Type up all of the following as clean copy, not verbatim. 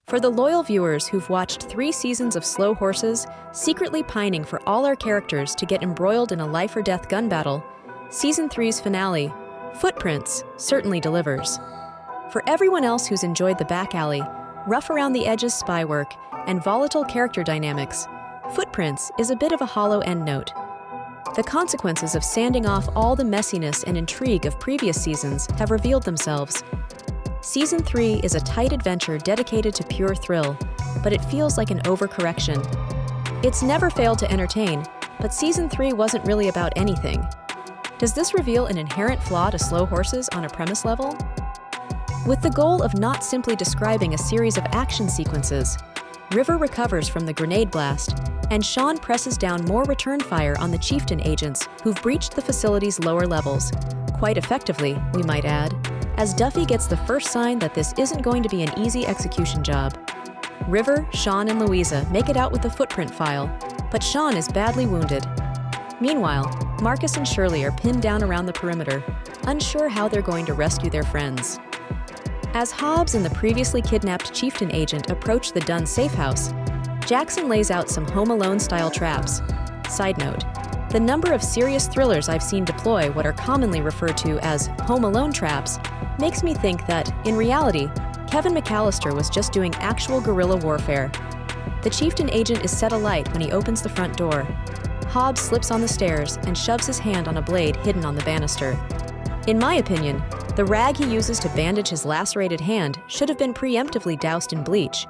For the loyal viewers who've watched 3 seasons of Slow Horses, secretly pining for all our characters to get embroiled in a life-or-death gun battle, Season 3's finale, Footprints, certainly delivers. For everyone else who's enjoyed the back alley, rough-around-the-edges spy work, and volatile character dynamics, Footprints is a bit of a hollow endnote. The consequences of sanding off all the messiness and intrigue of previous seasons have revealed themselves. Season 3 is a tight adventure dedicated to pure thrill, but it feels like an overcorrection. It's never failed to entertain, but Season 3 wasn't really about anything. Does this reveal an inherent flaw to Slow Horses on a premise level? With the goal of not simply describing a series of action sequences, River recovers from the grenade blast, and Sean presses down more return fire on the Chieftain agents who've breached the facility's lower levels, quite effectively, we might add, as Duffy gets the first sign that this isn't going to be an easy execution job. River, Sean, and Louisa make it out with the footprint file, but Sean is badly wounded. Meanwhile, Marcus and Shirley are pinned down around the perimeter, unsure how they're going to rescue their friends. As Hobbs and the previously kidnapped Chieftain agent approach the Dunn safe house, Jackson lays out some Home Alone-style traps. Side note, the number of serious thrillers I've seen deploy what are commonly referred to as Home Alone traps makes me think that, in reality, Kevin McAllister was just doing actual guerrilla warfare. The Chieftain agent is set alight when he opens the front door. Hobbs slips on the stairs and shoves his hand on a blade hidden on the banister. In my opinion, the rag he uses to bandage his lacerated hand should have been preemptively doused in bleach.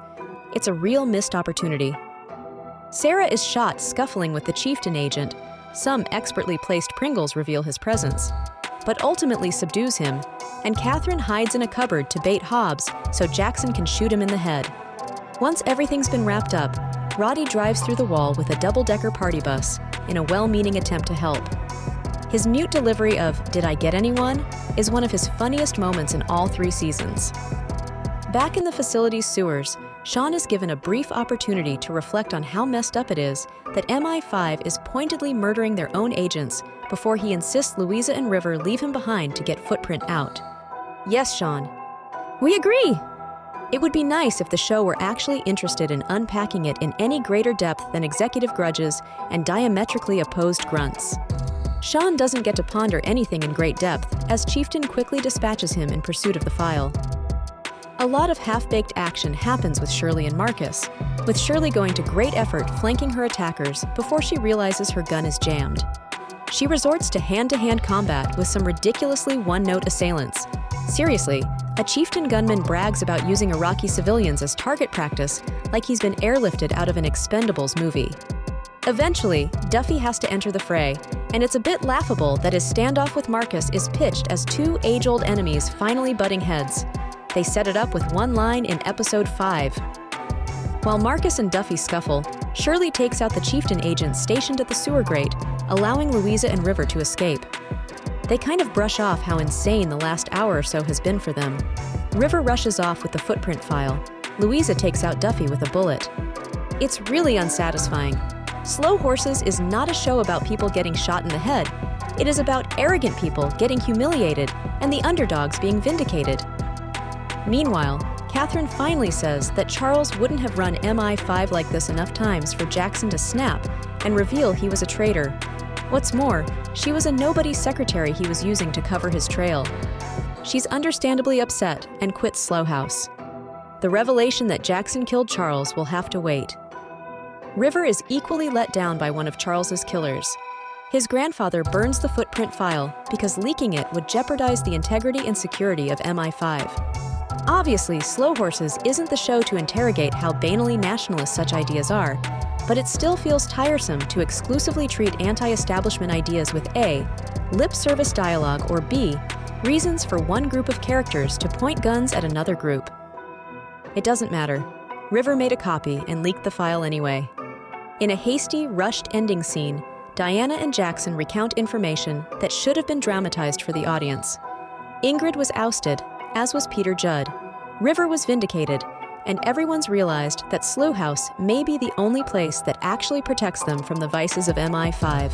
It's a real missed opportunity. Sarah is shot scuffling with the Chieftain agent. Some expertly placed Pringles reveal his presence, but ultimately subdues him, and Catherine hides in a cupboard to bait Hobbs so Jackson can shoot him in the head. Once everything's been wrapped up, Roddy drives through the wall with a double-decker party bus in a well-meaning attempt to help. His mute delivery of "Did I get anyone?" is one of his funniest moments in all 3 seasons. Back in the facility's sewers, Sean is given a brief opportunity to reflect on how messed up it is that MI5 is pointedly murdering their own agents before he insists Louisa and River leave him behind to get Footprint out. Yes, Sean. We agree! It would be nice if the show were actually interested in unpacking it in any greater depth than executive grudges and diametrically opposed grunts. Sean doesn't get to ponder anything in great depth, as Chieftain quickly dispatches him in pursuit of the file. A lot of half-baked action happens with Shirley and Marcus, with Shirley going to great effort flanking her attackers before she realizes her gun is jammed. She resorts to hand-to-hand combat with some ridiculously one-note assailants. Seriously, a Chieftain gunman brags about using Iraqi civilians as target practice like he's been airlifted out of an Expendables movie. Eventually, Duffy has to enter the fray, and it's a bit laughable that his standoff with Marcus is pitched as 2 age-old enemies finally butting heads. They set it up with one line in episode 5. While Marcus and Duffy scuffle, Shirley takes out the Chieftain agent stationed at the sewer grate, allowing Louisa and River to escape. They kind of brush off how insane the last hour or so has been for them. River rushes off with the footprint file. Louisa takes out Duffy with a bullet. It's really unsatisfying. Slow Horses is not a show about people getting shot in the head. It is about arrogant people getting humiliated and the underdogs being vindicated. Meanwhile, Catherine finally says that Charles wouldn't have run MI5 like this enough times for Jackson to snap and reveal he was a traitor. What's more, she was a nobody's secretary he was using to cover his trail. She's understandably upset and quits Slow House. The revelation that Jackson killed Charles will have to wait. River is equally let down by one of Charles's killers. His grandfather burns the footprint file because leaking it would jeopardize the integrity and security of MI5. Obviously, Slow Horses isn't the show to interrogate how banally nationalist such ideas are, but it still feels tiresome to exclusively treat anti-establishment ideas with A, lip service dialogue, or B, reasons for one group of characters to point guns at another group. It doesn't matter. River made a copy and leaked the file anyway. In a hasty, rushed ending scene, Diana and Jackson recount information that should have been dramatized for the audience. Ingrid was ousted, as was Peter Judd. River was vindicated, and everyone's realized that Slough House may be the only place that actually protects them from the vices of MI5.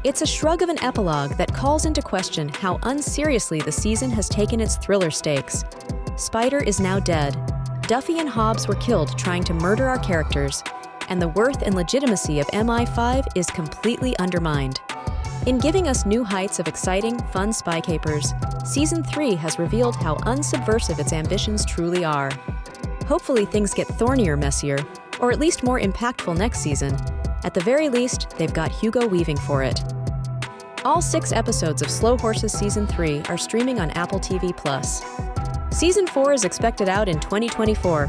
It's a shrug of an epilogue that calls into question how unseriously the season has taken its thriller stakes. Spider is now dead. Duffy and Hobbs were killed trying to murder our characters, and the worth and legitimacy of MI5 is completely undermined. In giving us new heights of exciting, fun spy capers, Season 3 has revealed how unsubversive its ambitions truly are. Hopefully things get thornier, messier, or at least more impactful next season. At the very least, they've got Hugo Weaving for it. All 6 episodes of Slow Horses Season 3 are streaming on Apple TV+. Season 4 is expected out in 2024.